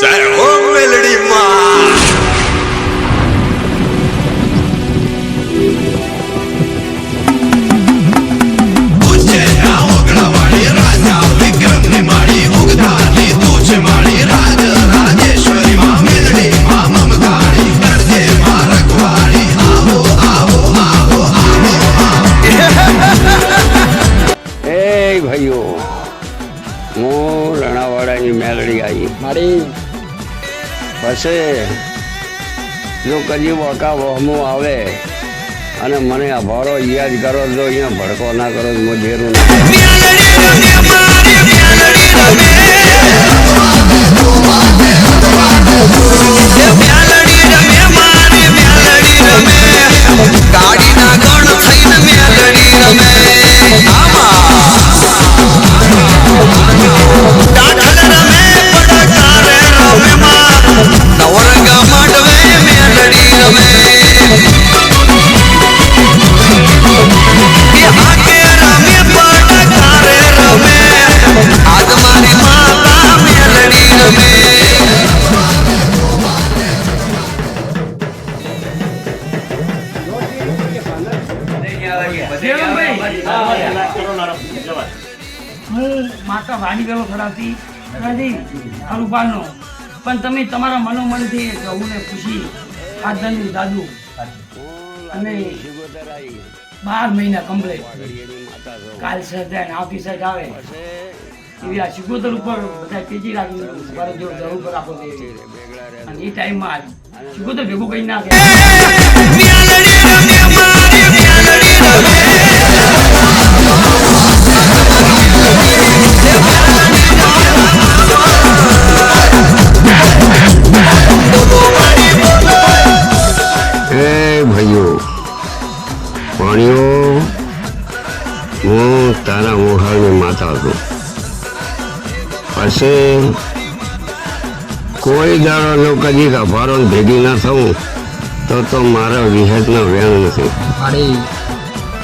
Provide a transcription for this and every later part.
જય હો મેલડી માં. ભાઈઓ હું રણાવાડાની મેલડી આવી મારી પછી જો કદી વકા વહમું આવે અને મને અભારો યાદ કરો તો અહીંયા ભડકો ના કરો તો મોઢેરું હું માતા વાડી ગયો ખરાથી નથી અરુપાનો પણ તમે તમારા મનોમનથી પ્રભુને ખુશી આદરની દાદુ અને 12 મહિના કમ્પ્લેટ કાલ સાહેબ આવતી સાઈડ આવે એવી આ શિકોતર ઉપર બધા તેજી રાખી મારે જો જરૂર પર આપો અને એ ટાઈમમાં શિકોતર ભેગું કરી નાખે ભાઈઓ પાણીઓ હું તારા મોહાળની માતા હતો પછી કોઈ દાડો જો કદી અભારો ભેગી ના થવું તો મારા વિહેતનો વેણ નથી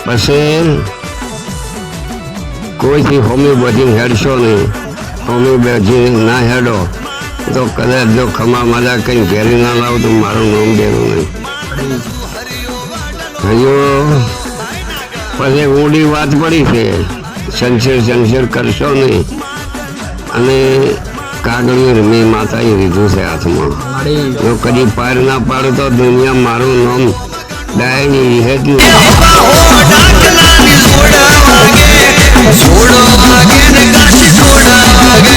પછી કોઈથી હોમી બધી હેડશો નહીં હોમી બધી ના હેડો તો કદાચ જો ખમા મજા કંઈ ઘેરી ના લાવ તો મારું નામ દેવું નહીં ભાઈઓ પછી ઊંડી વાત પડી છે સંશેર કરશો નહીં અને કાગળિયું મેં માતાએ લીધું છે હાથમાં જો કદી પાર ના પાડો તો દુનિયા મારું નામ ડાયની વિહેતનું છોડો વાગે ને કાશી છોડા વાગે